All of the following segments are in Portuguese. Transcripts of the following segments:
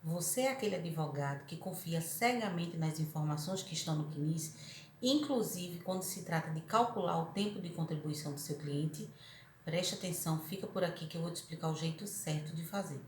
Você é aquele advogado que confia cegamente nas informações que estão no CNIS, inclusive quando se trata de calcular o tempo de contribuição do seu cliente? Preste atenção, fica por aqui que eu vou te explicar o jeito certo de fazer.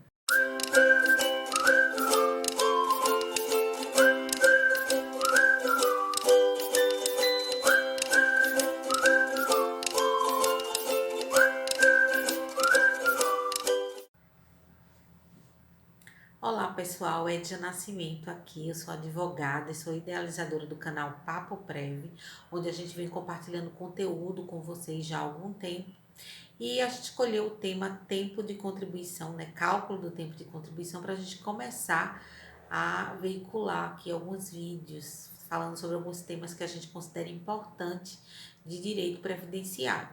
Olá pessoal, Edja Nascimento aqui, eu sou advogada e sou idealizadora do canal Papo Prev, onde a gente vem compartilhando conteúdo com vocês já há algum tempo. E a gente escolheu o tema tempo de contribuição, né? Cálculo do tempo de contribuição, para a gente começar a veicular aqui alguns vídeos falando sobre alguns temas que a gente considera importante de direito previdenciário.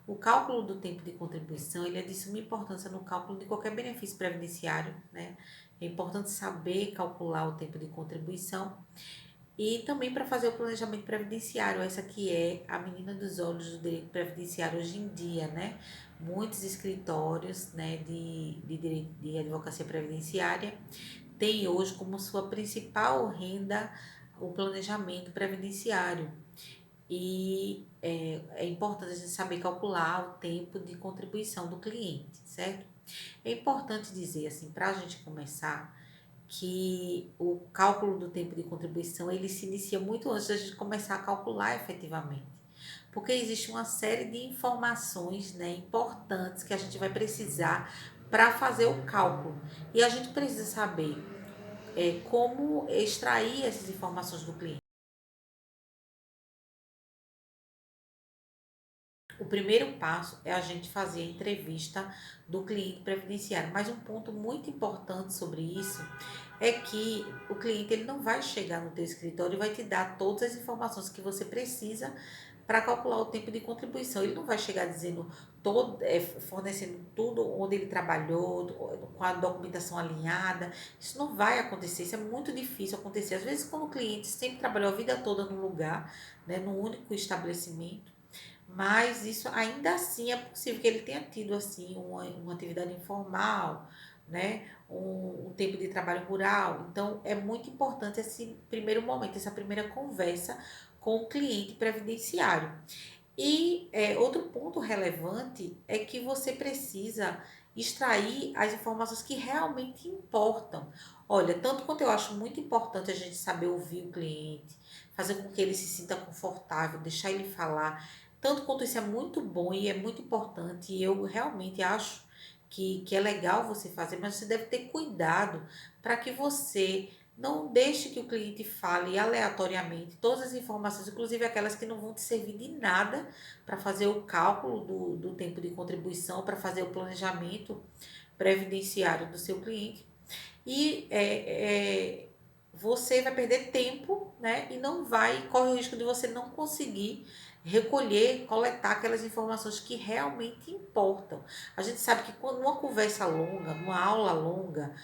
O cálculo do tempo de contribuição, ele é de suma importância no cálculo de qualquer benefício previdenciário, né? É importante saber calcular o tempo de contribuição e também para fazer o planejamento previdenciário. Essa que é a menina dos olhos do direito previdenciário hoje em dia, né? Muitos escritórios, né, de direito de advocacia previdenciária têm hoje como sua principal renda o planejamento previdenciário. E é importante a gente saber calcular o tempo de contribuição do cliente, certo? É importante dizer, assim, para a gente começar, que o cálculo do tempo de contribuição ele se inicia muito antes da gente começar a calcular efetivamente. Porque existe uma série de informações, né, importantes que a gente vai precisar para fazer o cálculo. E a gente precisa saber como extrair essas informações do cliente. O primeiro passo é a gente fazer a entrevista do cliente previdenciário, mas um ponto muito importante sobre isso é que o cliente ele não vai chegar no teu escritório e vai te dar todas as informações que você precisa para calcular o tempo de contribuição. Ele não vai chegar dizendo fornecendo tudo onde ele trabalhou, com a documentação alinhada. Isso não vai acontecer, isso é muito difícil acontecer. Às vezes, quando o cliente sempre trabalhou a vida toda num lugar, né, num único estabelecimento, mas isso ainda assim é possível que ele tenha tido assim uma atividade informal, né? Um tempo de trabalho rural. Então é muito importante esse primeiro momento, essa primeira conversa com o cliente previdenciário. E outro ponto relevante é que você precisa extrair as informações que realmente importam. Olha, tanto quanto eu acho muito importante a gente saber ouvir o cliente, fazer com que ele se sinta confortável, deixar ele falar, tanto quanto isso é muito bom e é muito importante, e eu realmente acho que é legal você fazer, mas você deve ter cuidado para que você não deixe que o cliente fale aleatoriamente todas as informações, inclusive aquelas que não vão te servir de nada para fazer o cálculo do tempo de contribuição, para fazer o planejamento previdenciário do seu cliente. E você vai perder tempo, né? E não vai, corre o risco de você não conseguir recolher, coletar aquelas informações que realmente importam. A gente sabe que quando uma conversa longa, uma aula longa,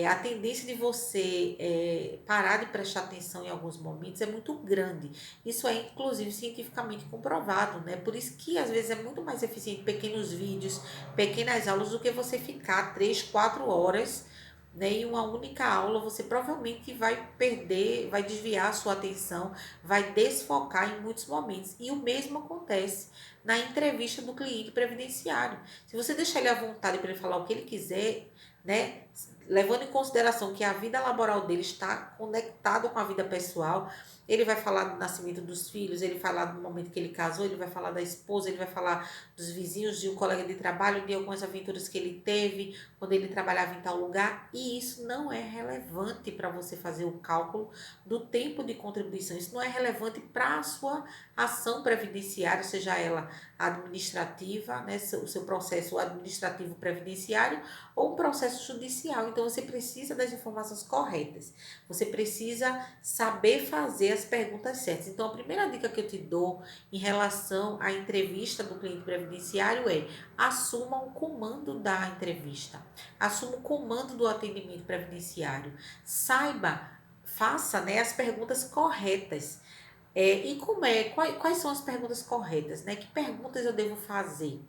a tendência de você parar de prestar atenção em alguns momentos é muito grande. Isso é inclusive cientificamente comprovado, né? Por isso que às vezes é muito mais eficiente pequenos vídeos, pequenas aulas do que você ficar 3, 4 horas, né, em uma única aula. Você provavelmente vai perder, vai desviar a sua atenção, vai desfocar em muitos momentos. E o mesmo acontece na entrevista do cliente previdenciário. Se você deixar ele à vontade para ele falar o que ele quiser, né, levando em consideração que a vida laboral dele está conectada com a vida pessoal, ele vai falar do nascimento dos filhos, ele vai falar do momento que ele casou, ele vai falar da esposa, ele vai falar dos vizinhos, de um colega de trabalho, de algumas aventuras que ele teve quando ele trabalhava em tal lugar, e isso não é relevante para você fazer o cálculo do tempo de contribuição. Isso não é relevante para a sua ação previdenciária, seja ela administrativa, né, o seu processo administrativo previdenciário ou um processo judicial. Então você precisa das informações corretas. Você precisa saber fazer as perguntas certas. Então a primeira dica que eu te dou em relação à entrevista do cliente previdenciário é: assuma o comando da entrevista, assuma o comando do atendimento previdenciário, saiba, faça, né, as perguntas corretas. E quais são as perguntas corretas, né? Que perguntas eu devo fazer?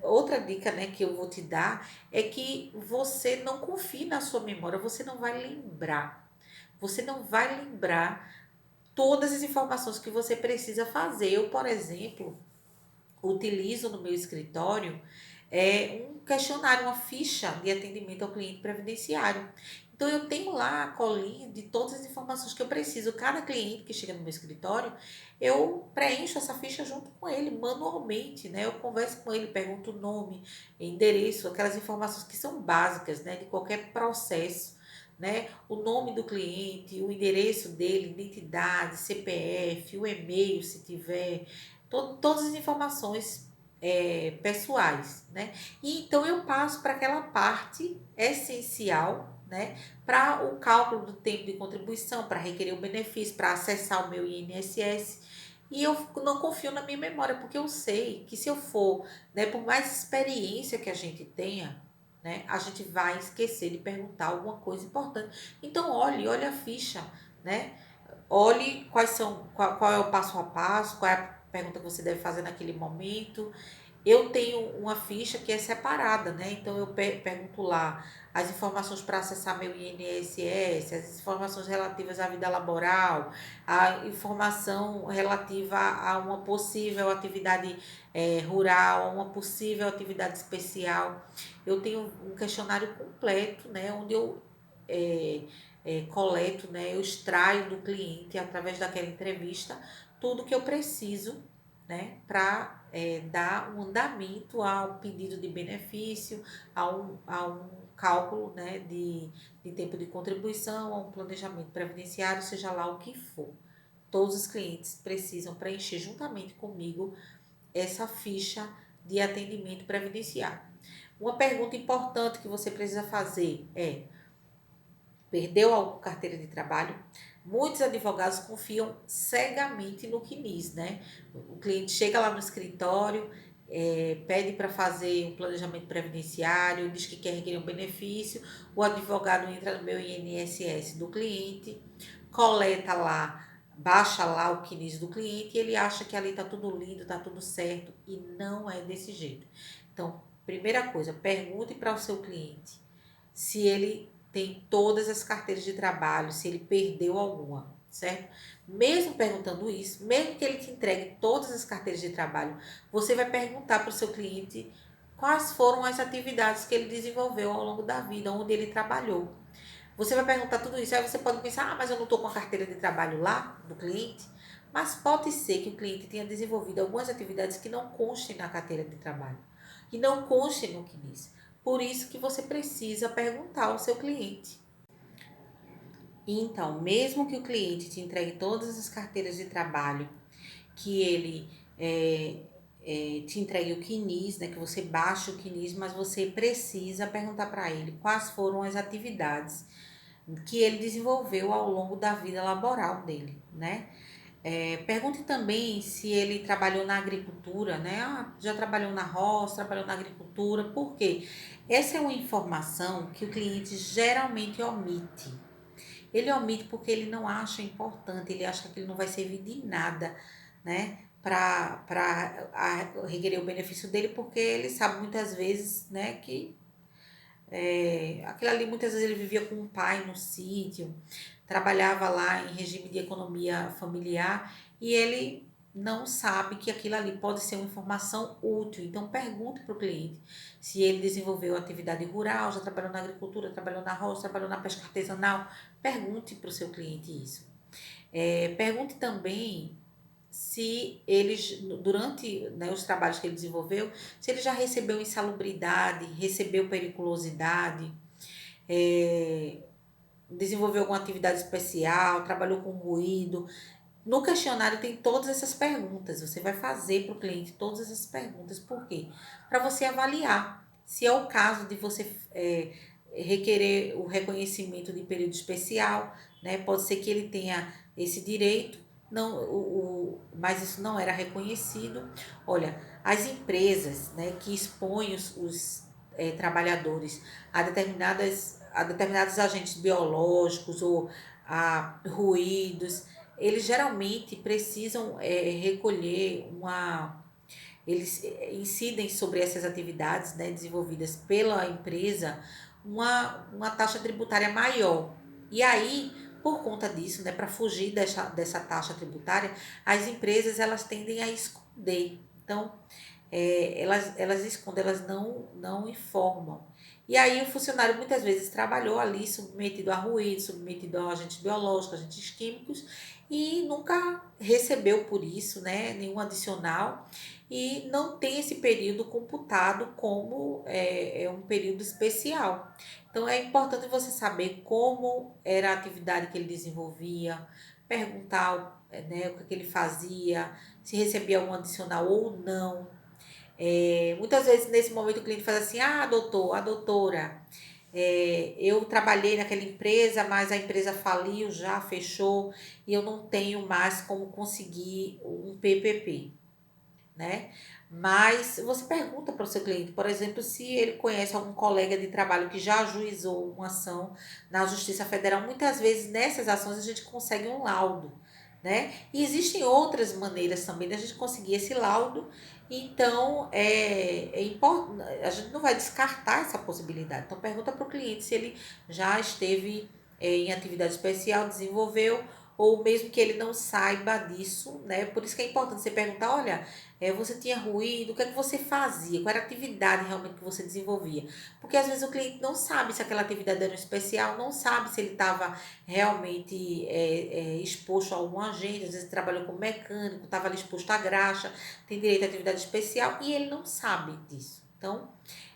outra dica, né, que eu vou te dar é que você não confie na sua memória, você não vai lembrar. Você não vai lembrar todas as informações que você precisa fazer. Eu, por exemplo, utilizo no meu escritório um questionário, uma ficha de atendimento ao cliente previdenciário. Então, eu tenho lá a colinha de todas as informações que eu preciso. Cada cliente que chega no meu escritório, eu preencho essa ficha junto com ele, manualmente, né? Eu converso com ele, pergunto o nome, endereço, aquelas informações que são básicas, né? De qualquer processo, né? O nome do cliente, o endereço dele, identidade, CPF, o e-mail, se tiver, todas as informações pessoais, né? E então eu passo para aquela parte essencial, né? Para o cálculo do tempo de contribuição, para requerer o benefício, para acessar o meu INSS. E eu não confio na minha memória, porque eu sei que se eu for, né, por mais experiência que a gente tenha, né, a gente vai esquecer de perguntar alguma coisa importante. Então, olhe a ficha, né? Olhe qual é o passo a passo, qual é a pergunta que você deve fazer naquele momento. Eu tenho uma ficha que é separada, né? Então eu pergunto lá as informações para acessar meu INSS, as informações relativas à vida laboral, a informação relativa a uma possível atividade rural, a uma possível atividade especial. Eu tenho um questionário completo, né? Onde eu eh, coleto, né? Eu extraio do cliente, através daquela entrevista, tudo que eu preciso, né, para dar um andamento ao pedido de benefício, a um cálculo, né, de tempo de contribuição, a um planejamento previdenciário, seja lá o que for. Todos os clientes precisam preencher juntamente comigo essa ficha de atendimento previdenciário. Uma pergunta importante que você precisa fazer é: perdeu a carteira de trabalho? Muitos advogados confiam cegamente no CNIS, né? O cliente chega lá no escritório, pede para fazer um planejamento previdenciário, diz que quer requerer um benefício, o advogado entra no meu INSS do cliente, coleta lá, baixa lá o CNIS do cliente e ele acha que ali está tudo lindo, está tudo certo, e não é desse jeito. Então, primeira coisa, pergunte para o seu cliente se ele tem todas as carteiras de trabalho, se ele perdeu alguma, certo? Mesmo perguntando isso, mesmo que ele te entregue todas as carteiras de trabalho, você vai perguntar para o seu cliente quais foram as atividades que ele desenvolveu ao longo da vida, onde ele trabalhou. Você vai perguntar tudo isso, aí você pode pensar, mas eu não estou com a carteira de trabalho lá do cliente. Mas pode ser que o cliente tenha desenvolvido algumas atividades que não constem na carteira de trabalho, que não constem no CNIS. Por isso que você precisa perguntar ao seu cliente. Então, mesmo que o cliente te entregue todas as carteiras de trabalho, que ele te entregue o CNIS, né, que você baixe o CNIS, mas você precisa perguntar para ele quais foram as atividades que ele desenvolveu ao longo da vida laboral dele, né? Pergunte também se ele trabalhou na agricultura, né? Ah, já trabalhou na roça, trabalhou na agricultura, por quê? Essa é uma informação que o cliente geralmente omite. Ele omite porque ele não acha importante, ele acha que ele não vai servir de nada, né? Para requerer o benefício dele, porque ele sabe muitas vezes, né, que aquilo ali muitas vezes ele vivia com um pai no sítio, trabalhava lá em regime de economia familiar e ele não sabe que aquilo ali pode ser uma informação útil. Então pergunte para o cliente se ele desenvolveu atividade rural, já trabalhou na agricultura, trabalhou na roça, trabalhou na pesca artesanal. Pergunte para o seu cliente isso. Pergunte também se eles, durante, né, os trabalhos que ele desenvolveu, se ele já recebeu insalubridade, recebeu periculosidade, é, desenvolveu alguma atividade especial, trabalhou com ruído. No questionário tem todas essas perguntas. Você vai fazer para o cliente todas essas perguntas. Por quê? Para você avaliar se é o caso de você requerer o reconhecimento de período especial, né? Pode ser que ele tenha esse direito, não, mas isso não era reconhecido. Olha, as empresas, né, que expõem os trabalhadores a determinados agentes biológicos ou a ruídos, eles geralmente precisam recolher eles incidem sobre essas atividades, né, desenvolvidas pela empresa uma taxa tributária maior. E aí, por conta disso, né, para fugir dessa taxa tributária, as empresas elas tendem a esconder. Então, elas escondem, elas não informam. E aí o funcionário muitas vezes trabalhou ali submetido a ruído, submetido a agentes biológicos, agentes químicos, e nunca recebeu por isso, né, nenhum adicional, e não tem esse período computado como um período especial. Então é importante você saber como era a atividade que ele desenvolvia, perguntar, né, o que ele fazia, se recebia algum adicional ou não. Muitas vezes nesse momento o cliente faz assim, doutor, a doutora, eu trabalhei naquela empresa, mas a empresa faliu já, fechou, e eu não tenho mais como conseguir um PPP, né? Mas você pergunta para o seu cliente, por exemplo, se ele conhece algum colega de trabalho que já ajuizou uma ação na Justiça Federal. Muitas vezes nessas ações a gente consegue um laudo, né? E existem outras maneiras também da gente conseguir esse laudo. Então, é importante, a gente não vai descartar essa possibilidade. Então, pergunta para o cliente se ele já esteve em atividade especial, desenvolveu, ou mesmo que ele não saiba disso, né? Por isso que é importante você perguntar, olha, você tinha ruído, o que é que você fazia? Qual era a atividade realmente que você desenvolvia? Porque às vezes o cliente não sabe se aquela atividade era um especial, não sabe se ele estava realmente exposto a algum agente, às vezes trabalhou como mecânico, estava ali exposto à graxa, tem direito à atividade especial e ele não sabe disso. Então,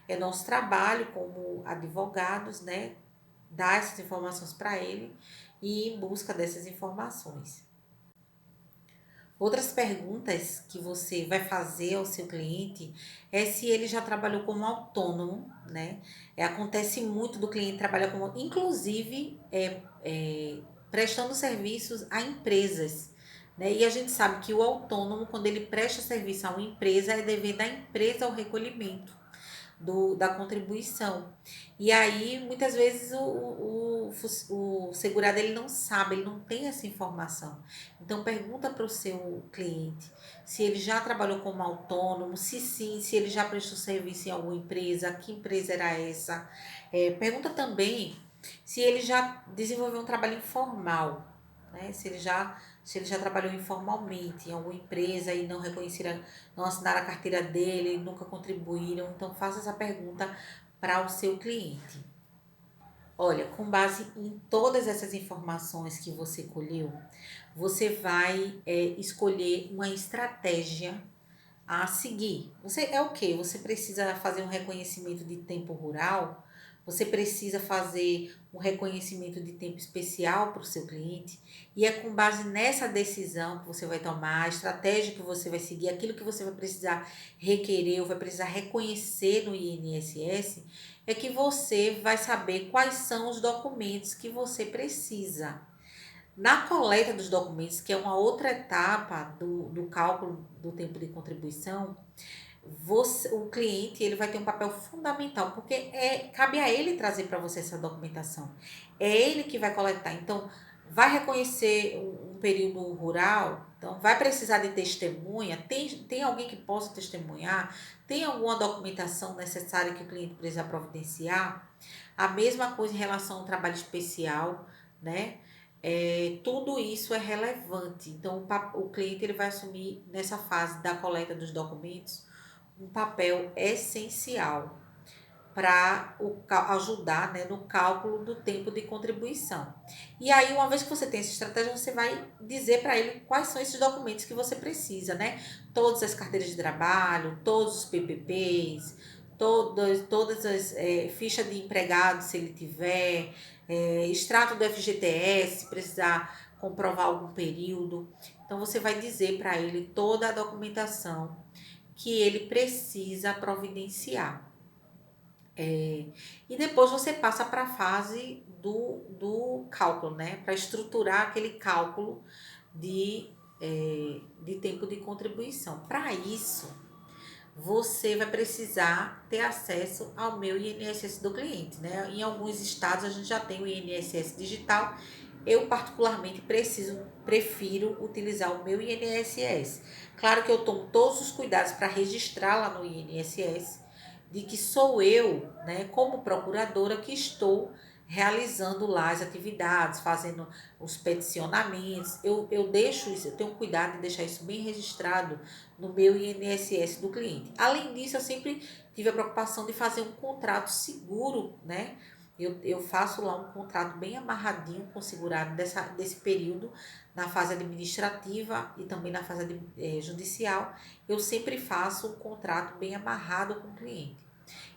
é nosso trabalho como advogados, né, dar essas informações para ele e ir em busca dessas informações. Outras perguntas que você vai fazer ao seu cliente é se ele já trabalhou como autônomo, né? Acontece muito do cliente trabalhar como, inclusive, prestando serviços a empresas, né? E a gente sabe que o autônomo, quando ele presta serviço a uma empresa, é dever da empresa o recolhimento da contribuição. E aí, muitas vezes, o segurado ele não sabe, ele não tem essa informação. Então, pergunta para o seu cliente se ele já trabalhou como autônomo, se sim, se ele já prestou serviço em alguma empresa, que empresa era essa. Pergunta também se ele já desenvolveu um trabalho informal, né? Se ele já trabalhou informalmente em alguma empresa e não reconheceram, não assinaram a carteira dele, nunca contribuíram. Então, faça essa pergunta para o seu cliente. Olha, com base em todas essas informações que você colheu, você vai escolher uma estratégia a seguir. Você é o quê? Você precisa fazer um reconhecimento de tempo rural, você precisa fazer um reconhecimento de tempo especial para o seu cliente, e é com base nessa decisão que você vai tomar, a estratégia que você vai seguir, aquilo que você vai precisar requerer ou vai precisar reconhecer no INSS, é que você vai saber quais são os documentos que você precisa. Na coleta dos documentos, que é uma outra etapa do cálculo do tempo de contribuição, o cliente ele vai ter um papel fundamental, porque cabe a ele trazer para você essa documentação. É ele que vai coletar. Então, vai reconhecer um período rural, então vai precisar de testemunha, tem alguém que possa testemunhar, tem alguma documentação necessária que o cliente precisa providenciar. A mesma coisa em relação ao trabalho especial, né? Tudo isso é relevante. Então, o cliente ele vai assumir nessa fase da coleta dos documentos um papel essencial para ajudar, né, no cálculo do tempo de contribuição. E aí, uma vez que você tem essa estratégia, você vai dizer para ele quais são esses documentos que você precisa, né? Todas as carteiras de trabalho, todos os PPPs, todas as fichas de empregado, se ele tiver, extrato do FGTS, se precisar comprovar algum período. Então, você vai dizer para ele toda a documentação que ele precisa providenciar. E depois você passa para a fase do cálculo, né? Para estruturar aquele cálculo de tempo de contribuição. Para isso, você vai precisar ter acesso ao meu INSS do cliente, né? Em alguns estados a gente já tem o INSS digital eu particularmente prefiro utilizar o meu INSS. Claro que eu tomo todos os cuidados para registrar lá no INSS, de que sou eu, né, como procuradora, que estou realizando lá as atividades, fazendo os peticionamentos. Eu deixo isso, eu tenho cuidado de deixar isso bem registrado no meu INSS do cliente. Além disso, eu sempre tive a preocupação de fazer um contrato seguro, né? Eu faço lá um contrato bem amarradinho com o segurado desse período, na fase administrativa e também na fase judicial. Eu sempre faço um contrato bem amarrado com o cliente.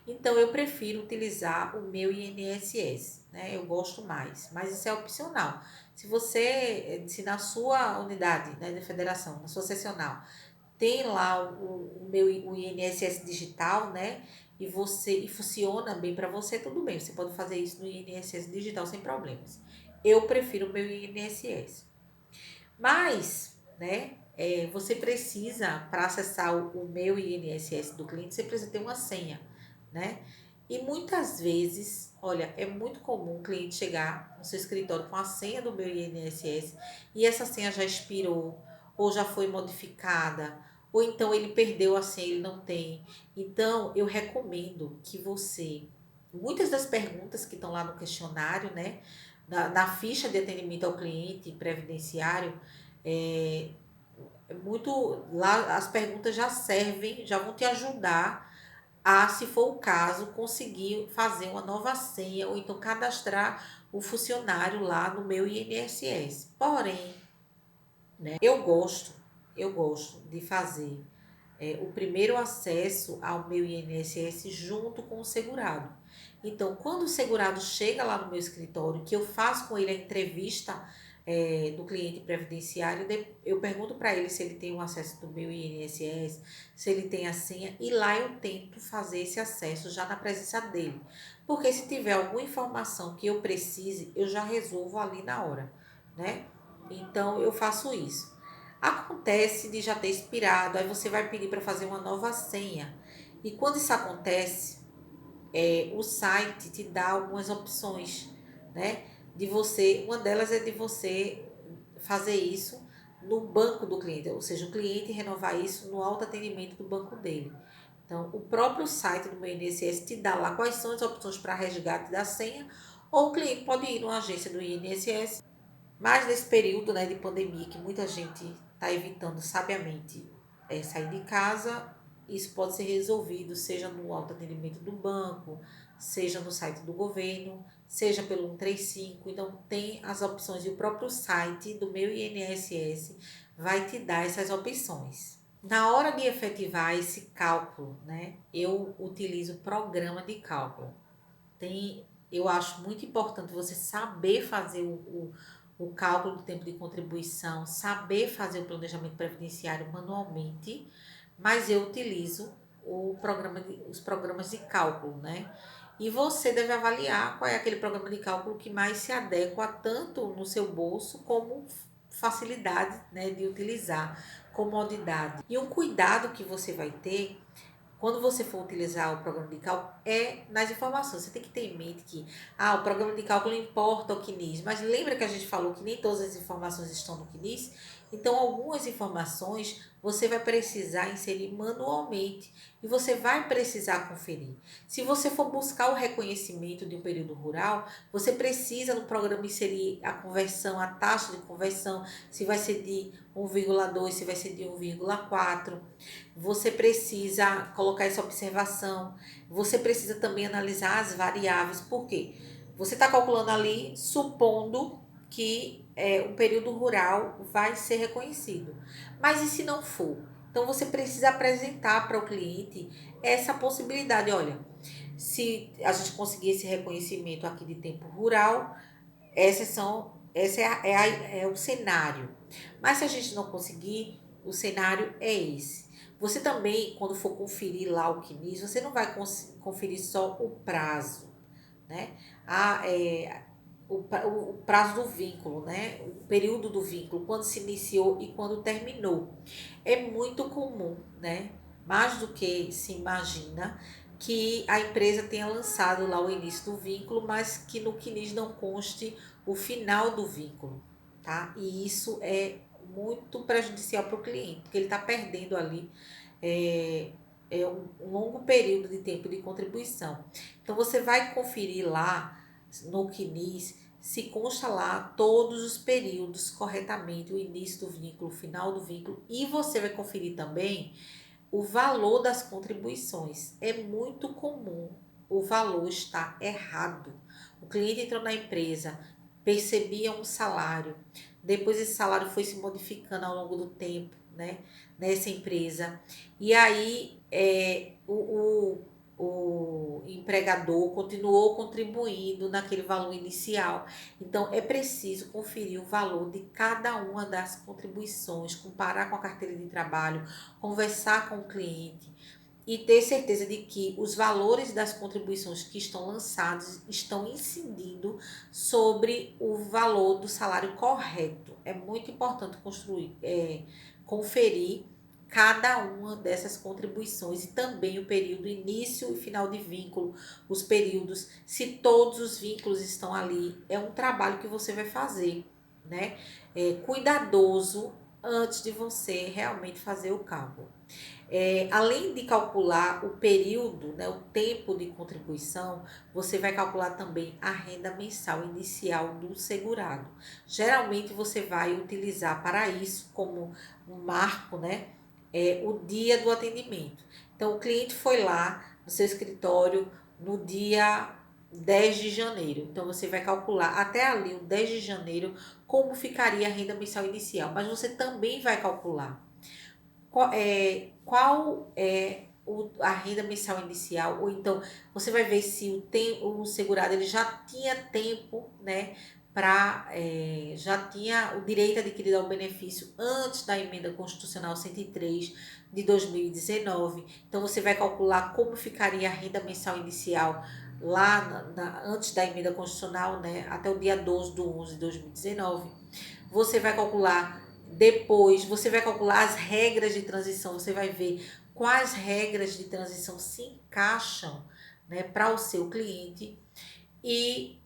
Então, eu prefiro utilizar o meu INSS, né? Eu gosto mais, mas isso é opcional. Se na sua unidade, né, de federação, na sua seccional, tem lá o INSS digital, né? E funciona bem para você, tudo bem. Você pode fazer isso no INSS digital sem problemas. Eu prefiro o meu INSS. Mas, né? Você precisa, para acessar o meu INSS do cliente, você precisa ter uma senha, né? E muitas vezes, olha, é muito comum o cliente chegar no seu escritório com a senha do meu INSS e essa senha já expirou, ou já foi modificada, ou então ele perdeu a senha, ele não tem. Então, eu recomendo que muitas das perguntas que estão lá no questionário, né, na ficha de atendimento ao cliente previdenciário, é, lá as perguntas já servem, já vão te ajudar a, se for o caso, conseguir fazer uma nova senha ou então cadastrar o funcionário lá no meu INSS. Porém, né, eu gosto de fazer o primeiro acesso ao meu INSS junto com o segurado. Então, quando o segurado chega lá no meu escritório, que eu faço com ele a entrevista do cliente previdenciário, eu pergunto para ele se ele tem o acesso do meu INSS, se ele tem a senha, e lá eu tento fazer esse acesso já na presença dele. Porque se tiver alguma informação que eu precise, eu já resolvo ali na hora, né? Então, eu faço isso. Acontece de já ter expirado, aí você vai pedir para fazer uma nova senha. E quando isso acontece, o site te dá algumas opções, né? Uma delas é de você fazer isso no banco do cliente, ou seja, o cliente renovar isso no autoatendimento do banco dele. Então, o próprio site do meu INSS te dá lá quais são as opções para resgate da senha, ou o cliente pode ir numa agência do INSS. Mas nesse período, né, de pandemia, que muita gente está evitando sabiamente sair de casa, isso pode ser resolvido, seja no autoatendimento do banco, seja no site do governo, seja pelo 135. Então, tem as opções e o próprio site do meu INSS vai te dar essas opções. Na hora de efetivar esse cálculo, né, eu utilizo programa de cálculo. Eu acho muito importante você saber fazer o cálculo do tempo de contribuição, saber fazer o planejamento previdenciário manualmente, mas eu utilizo os programas de cálculo, né? E você deve avaliar qual é aquele programa de cálculo que mais se adequa tanto no seu bolso como facilidade, né, de utilizar, comodidade. E um cuidado que você vai ter quando você for utilizar o programa de cálculo, nas informações. Você tem que ter em mente que o programa de cálculo importa o CNIS, mas lembra que a gente falou que nem todas as informações estão no CNIS? Então, algumas informações você vai precisar inserir manualmente e você vai precisar conferir. Se você for buscar o reconhecimento de um período rural, você precisa no programa inserir a conversão, a taxa de conversão, se vai ser de 1,2, se vai ser de 1,4. Você precisa colocar essa observação. Você precisa também analisar as variáveis. Por quê? Você está calculando ali, supondo que o período rural vai ser reconhecido. Mas e se não for? Então, você precisa apresentar para o cliente essa possibilidade. Olha, se a gente conseguir esse reconhecimento aqui de tempo rural, esse é o cenário. Mas se a gente não conseguir, o cenário é esse. Você também, quando for conferir lá o CNIS, você não vai conferir só o prazo, né? O prazo do vínculo, né? O período do vínculo, quando se iniciou e quando terminou. É muito comum, né? Mais do que se imagina, que a empresa tenha lançado lá o início do vínculo, mas que no CNIS não conste o final do vínculo, tá? E isso é muito prejudicial para o cliente, porque ele está perdendo ali é, um longo período de tempo de contribuição. Então, você vai conferir lá no CNIS se consta lá todos os períodos corretamente, o início do vínculo, o final do vínculo, e você vai conferir também o valor das contribuições. É muito comum o valor estar errado. O cliente entrou na empresa, percebia um salário, depois esse salário foi se modificando ao longo do tempo, né, nessa empresa. E aí o empregador continuou contribuindo naquele valor inicial. Então, é preciso conferir o valor de cada uma das contribuições, comparar com a carteira de trabalho, conversar com o cliente e ter certeza de que os valores das contribuições que estão lançados estão incidindo sobre o valor do salário correto. É muito importante conferir cada uma dessas contribuições e também o período início e final de vínculo, os períodos, se todos os vínculos estão ali. É um trabalho que você vai fazer, né? Cuidadoso antes de você realmente fazer o cálculo. Além de calcular o período, né, o tempo de contribuição, você vai calcular também a renda mensal inicial do segurado. Geralmente você vai utilizar para isso como um marco, né, o dia do atendimento. Então, o cliente foi lá no seu escritório no dia 10 de janeiro. Então, você vai calcular até ali, o 10 de janeiro, como ficaria a renda mensal inicial. Mas você também vai calcular qual é a renda mensal inicial, ou então você vai ver se o segurado ele já tinha tempo, né, já tinha o direito adquirido ao benefício antes da emenda constitucional 103 de 2019. Então você vai calcular como ficaria a renda mensal inicial lá antes da emenda constitucional, né, até o dia 12 de 11 de 2019. Você vai calcular depois, você vai calcular as regras de transição, você vai ver quais regras de transição se encaixam, né, para o seu cliente e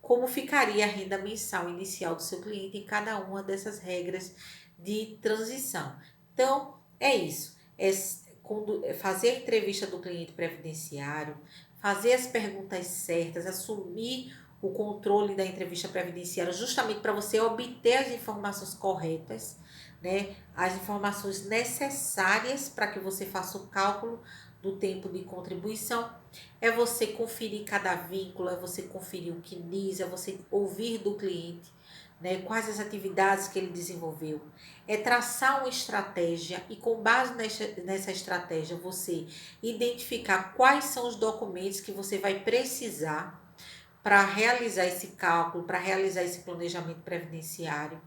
como ficaria a renda mensal inicial do seu cliente em cada uma dessas regras de transição. Então, é isso. Fazer a entrevista do cliente previdenciário, fazer as perguntas certas, assumir o controle da entrevista previdenciária, justamente para você obter as informações corretas, né? As informações necessárias para que você faça o cálculo do tempo de contribuição. É você conferir cada vínculo, é você conferir o CNIS, é você ouvir do cliente, né, quais as atividades que ele desenvolveu. É traçar uma estratégia e, com base nessa estratégia, você identificar quais são os documentos que você vai precisar para realizar esse cálculo, para realizar esse planejamento previdenciário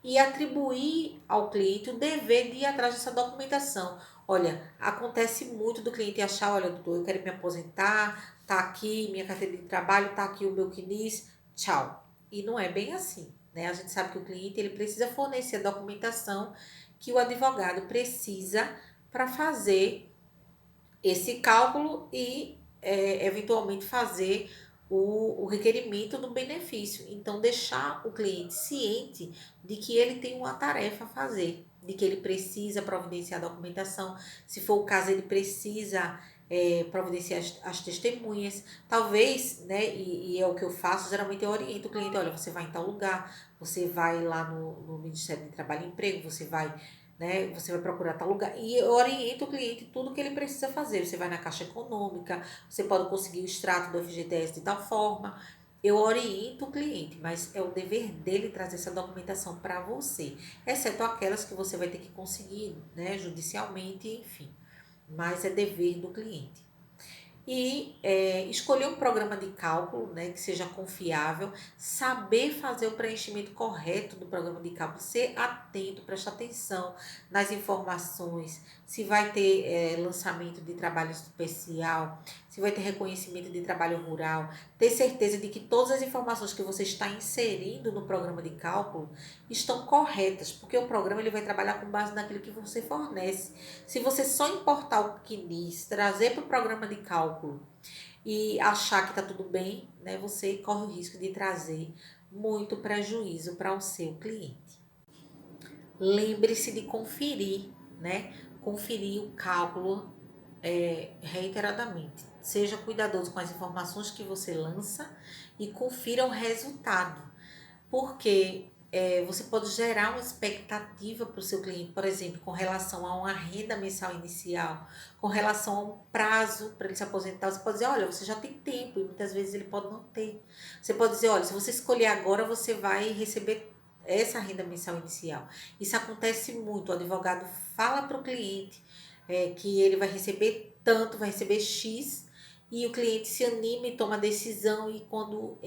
e atribuir ao cliente o dever de ir atrás dessa documentação. Olha, acontece muito do cliente achar, olha, doutor, eu quero me aposentar, tá aqui minha carteira de trabalho, tá aqui o meu CNIS, tchau. E não é bem assim, né? A gente sabe que o cliente ele precisa fornecer a documentação que o advogado precisa para fazer esse cálculo e eventualmente fazer o requerimento do benefício. Então, deixar o cliente ciente de que ele tem uma tarefa a fazer, de que ele precisa providenciar a documentação. Se for o caso, ele precisa providenciar as testemunhas. Talvez, né, e é o que eu faço, geralmente eu oriento o cliente, olha, você vai em tal lugar, você vai lá no Ministério de Trabalho e Emprego, você vai, né? Você vai procurar tal lugar. E eu oriento o cliente tudo que ele precisa fazer. Você vai na Caixa Econômica, você pode conseguir o extrato do FGTS de tal forma. Eu oriento o cliente, mas é o dever dele trazer essa documentação para você, exceto aquelas que você vai ter que conseguir, né, judicialmente, enfim. Mas é dever do cliente. E escolher um programa de cálculo, né, que seja confiável, saber fazer o preenchimento correto do programa de cálculo, ser atento, prestar atenção nas informações, se vai ter lançamento de trabalho especial, se vai ter reconhecimento de trabalho rural, ter certeza de que todas as informações que você está inserindo no programa de cálculo estão corretas, porque o programa ele vai trabalhar com base naquilo que você fornece. Se você só importar o que diz, trazer para o programa de cálculo e achar que está tudo bem, né, você corre o risco de trazer muito prejuízo para o seu cliente. Lembre-se de conferir, né? Conferir o cálculo reiteradamente. Seja cuidadoso com as informações que você lança e confira o resultado, porque você pode gerar uma expectativa para o seu cliente, por exemplo, com relação a uma renda mensal inicial, com relação a um prazo para ele se aposentar. Você pode dizer, olha, você já tem tempo, e muitas vezes ele pode não ter. Você pode dizer, olha, se você escolher agora, você vai receber essa renda mensal inicial. Isso acontece muito. O advogado fala para o cliente que ele vai receber tanto, vai receber X, e o cliente se anima e toma a decisão, e quando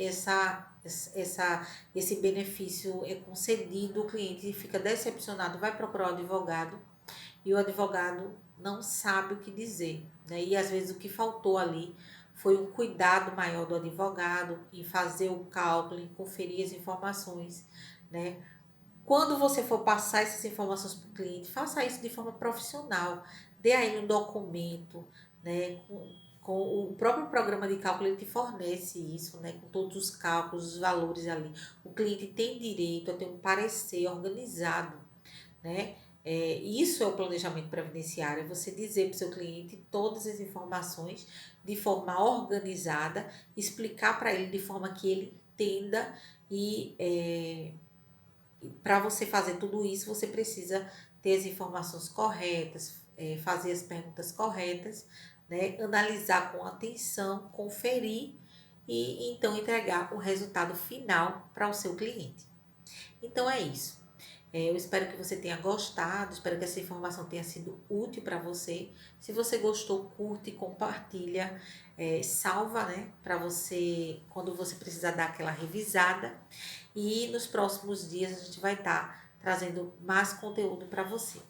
esse benefício é concedido, o cliente fica decepcionado, vai procurar o advogado, e o advogado não sabe o que dizer, né? E às vezes o que faltou ali foi um cuidado maior do advogado em fazer o cálculo, em conferir as informações, né? Quando você for passar essas informações para o cliente, faça isso de forma profissional. Dê aí um documento, né? Com o próprio programa de cálculo, ele te fornece isso, né? Com todos os cálculos, os valores ali. O cliente tem direito a ter um parecer organizado, né? Isso é o planejamento previdenciário, é você dizer para o seu cliente todas as informações de forma organizada, explicar para ele de forma que ele entenda e para você fazer tudo isso, você precisa ter as informações corretas, fazer as perguntas corretas, né? Analisar com atenção, conferir e então entregar o resultado final para o seu cliente. Então é isso. Eu espero que você tenha gostado, espero que essa informação tenha sido útil para você. Se você gostou, curte, compartilha, salva, né, para você, quando você precisar dar aquela revisada. E nos próximos dias a gente vai estar trazendo mais conteúdo para você.